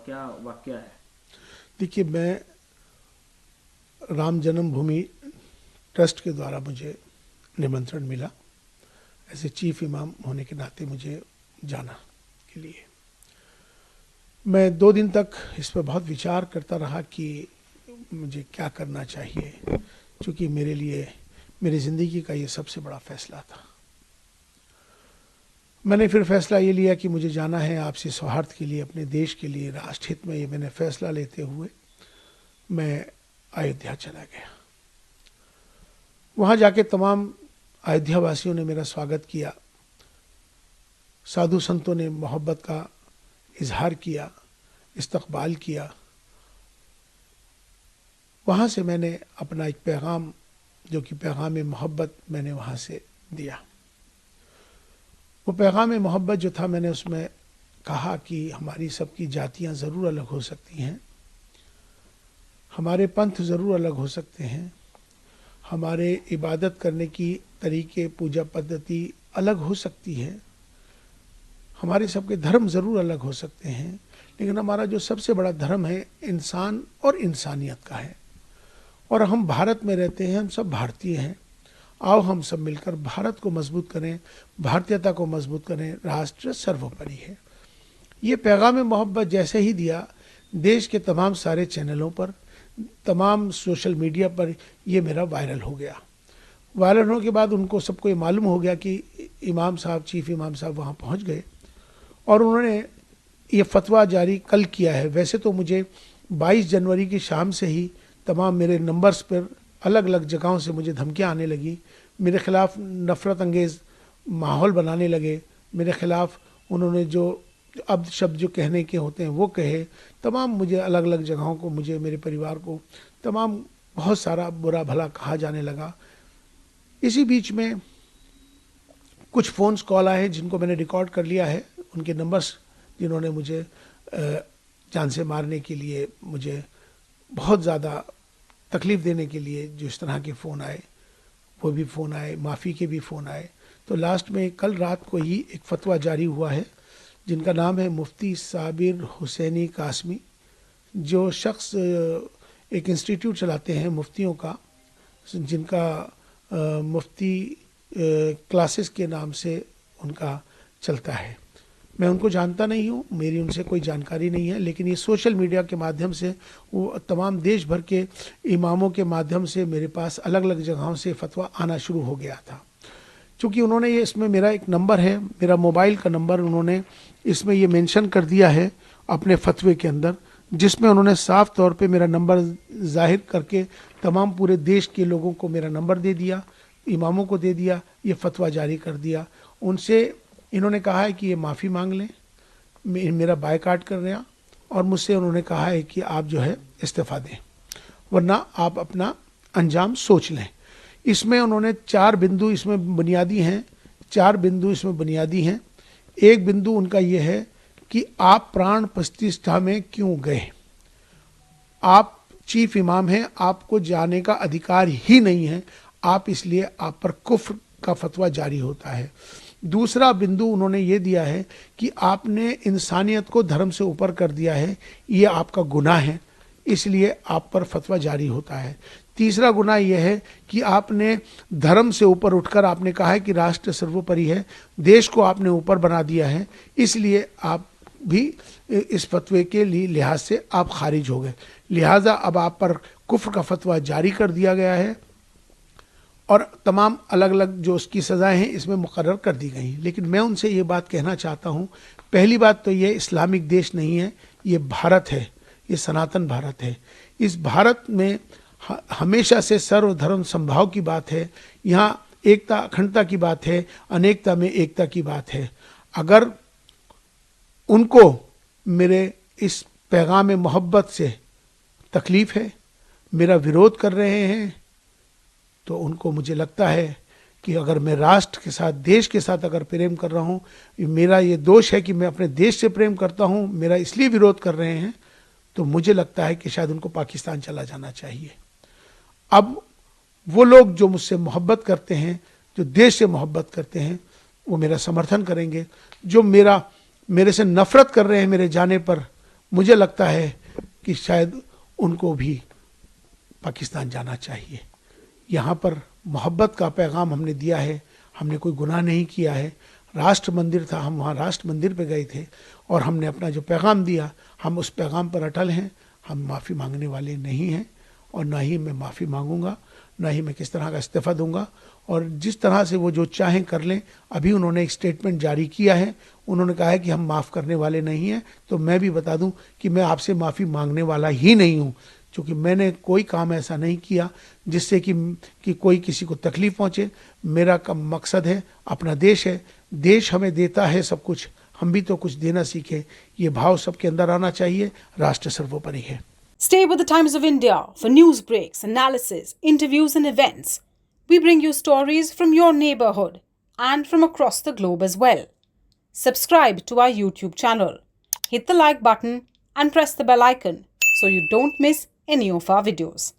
क्या वाकया है? देखिए, मैं राम जन्मभूमि ट्रस्ट के द्वारा मुझे निमंत्रण मिला, ऐसे चीफ इमाम होने के नाते मुझे जाना के लिए। मैं 2 दिन तक इस पर बहुत विचार करता रहा कि मुझे क्या करना चाहिए, क्योंकि मेरे लिए मेरी ज़िंदगी का ये सबसे बड़ा फैसला था। मैंने फिर फैसला ये लिया कि मुझे जाना है आपसी सौहार्द के लिए, अपने देश के लिए, राष्ट्रहित में। ये मैंने फैसला लेते हुए मैं अयोध्या चला गया। वहाँ जाके तमाम अयोध्या वासियों ने मेरा स्वागत किया, साधु संतों ने मोहब्बत का इजहार किया, इस्तकबाल किया। वहाँ से मैंने अपना एक पैगाम, जो कि पैगाम मोहब्बत, मैंने वहाँ से दिया। वो पैगाम मोहब्बत जो था, मैंने उसमें कहा कि हमारी सबकी जातियाँ ज़रूर अलग हो सकती हैं, हमारे पंथ ज़रूर अलग हो सकते हैं, हमारे इबादत करने की तरीके, पूजा पद्धति अलग हो सकती है, हमारे सबके धर्म ज़रूर अलग हो सकते हैं, लेकिन हमारा जो सबसे बड़ा धर्म है इंसान और इंसानियत का है। और हम भारत में रहते हैं, हम सब भारतीय हैं। आओ हम सब मिलकर भारत को मजबूत करें, भारतीयता को मजबूत करें, राष्ट्र सर्वोपरि है। ये पैगाम मोहब्बत जैसे ही दिया, देश के तमाम सारे चैनलों पर, तमाम सोशल मीडिया पर ये मेरा वायरल हो गया। वायरल होने के बाद उनको सबको ये मालूम हो गया कि इमाम साहब, चीफ इमाम साहब वहाँ पहुँच गए और उन्होंने ये फतवा जारी कल किया है। वैसे तो मुझे 22 जनवरी की शाम से ही तमाम मेरे नंबर्स पर अलग अलग जगहों से मुझे धमकियाँ आने लगी, मेरे ख़िलाफ़ नफ़रत अंगेज़ माहौल बनाने लगे, मेरे ख़िलाफ़ उन्होंने जो अब शब्द जो कहने के होते हैं वो कहे। तमाम मुझे अलग अलग जगहों को, मुझे, मेरे परिवार को तमाम बहुत सारा बुरा भला कहा जाने लगा। इसी बीच में कुछ फ़ोन्स कॉल आए जिनको मैंने रिकॉर्ड कर लिया है, उनके नंबर्स, जिन्होंने मुझे जान से मारने के लिए, मुझे बहुत ज़्यादा तकलीफ़ देने के लिए जो इस तरह के फ़ोन आए, वो भी फ़ोन आए, माफ़ी के भी फ़ोन आए। तो लास्ट में कल रात को ही एक फ़तवा जारी हुआ है, जिनका नाम है मुफ्ती साबिर हुसैनी कासमी, जो शख्स एक इंस्टीट्यूट चलाते हैं मुफ्तियों का, जिनका मुफ्ती क्लासेस के नाम से उनका चलता है। मैं उनको जानता नहीं हूँ, मेरी उनसे कोई जानकारी नहीं है, लेकिन ये सोशल मीडिया के माध्यम से, वो तमाम देश भर के इमामों के माध्यम से मेरे पास अलग अलग जगहों से फतवा आना शुरू हो गया था। चूँकि उन्होंने ये, इसमें मेरा एक नंबर है, मेरा मोबाइल का नंबर उन्होंने इसमें ये मेंशन कर दिया है अपने फतवे के अंदर, जिसमें उन्होंने साफ तौर पे मेरा नंबर जाहिर करके तमाम पूरे देश के लोगों को मेरा नंबर दे दिया, इमामों को दे दिया, ये फतवा जारी कर दिया। उनसे इन्होंने कहा है कि ये माफ़ी मांग लें, मेरा बायकाट कर रहे हैं, और मुझसे उन्होंने कहा है कि आप जो है इस्तीफ़ा दें, वरना आप अपना अंजाम सोच लें। इसमें उन्होंने 4 बिंदु इसमें बुनियादी हैं, 4 बिंदु इसमें बुनियादी हैं। एक बिंदु उनका ये है कि आप प्राण प्रतिष्ठा में क्यों गए, आप चीफ इमाम हैं, आपको जाने का अधिकार ही नहीं है, आप इसलिए आप पर कुफ्र का फतवा जारी होता है। दूसरा बिंदु उन्होंने ये दिया है कि आपने इंसानियत को धर्म से ऊपर कर दिया है, ये आपका गुनाह है, इसलिए आप पर फतवा जारी होता है। तीसरा गुनाह यह है कि आपने धर्म से ऊपर उठकर आपने कहा है कि राष्ट्र सर्वोपरि है, देश को आपने ऊपर बना दिया है, इसलिए आप भी इस फतवे के लिहाज से आप खारिज हो गए, लिहाजा अब आप पर कुफ्र का फतवा जारी कर दिया गया है और तमाम अलग अलग जो उसकी सज़ाएँ हैं इसमें मुकर्रर कर दी गई। लेकिन मैं उनसे ये बात कहना चाहता हूँ, पहली बात तो ये इस्लामिक देश नहीं है, ये भारत है, ये सनातन भारत है। इस भारत में हमेशा से सर्वधर्म संभाव की बात है, यहाँ एकता अखंडता की बात है, अनेकता में एकता की बात है। अगर उनको मेरे इस पैगाम मोहब्बत से तकलीफ़ है, मेरा विरोध कर रहे हैं, तो उनको, मुझे लगता है कि अगर मैं राष्ट्र के साथ, देश के साथ अगर प्रेम कर रहा हूँ, मेरा ये दोष है कि मैं अपने देश से प्रेम करता हूँ, मेरा इसलिए विरोध कर रहे हैं, तो मुझे लगता है कि शायद उनको पाकिस्तान चला जाना चाहिए। अब वो लोग जो मुझसे मोहब्बत करते हैं, जो देश से मोहब्बत करते हैं, वो मेरा समर्थन करेंगे। जो मेरे से नफ़रत कर रहे हैं मेरे जाने पर, मुझे लगता है कि शायद उनको भी पाकिस्तान जाना चाहिए। यहाँ पर मोहब्बत का पैगाम हमने दिया है, हमने कोई गुनाह नहीं किया है। राष्ट्र मंदिर था, हम वहाँ राष्ट्र मंदिर पे गए थे और हमने अपना जो पैगाम दिया, हम उस पैगाम पर अटल हैं। हम माफ़ी मांगने वाले नहीं हैं और ना ही मैं माफ़ी मांगूंगा, ना ही मैं किस तरह का इस्तीफ़ा दूंगा। और जिस तरह से वो जो चाहें कर लें। अभी उन्होंने एक स्टेटमेंट जारी किया है, उन्होंने कहा है कि हम माफ़ करने वाले नहीं हैं। तो मैं भी बता दूं कि मैं आपसे माफ़ी मांगने वाला ही नहीं हूं, क्योंकि मैंने कोई काम ऐसा नहीं किया जिससे कि कोई किसी को तकलीफ पहुंचे। मेरा कम मकसद है, अपना देश है, देश हमें देता है सब कुछ, हम भी तो कुछ देना सीखें। ये भाव सबके अंदर आना चाहिए। राष्ट्र सर्वोपरि है। Stay with the Times of India for news breaks, analysis, interviews and events. We bring you stories from your neighborhood and from across the globe as well. Subscribe to our YouTube channel. Hit the like button and press the bell icon so you don't miss any of our videos.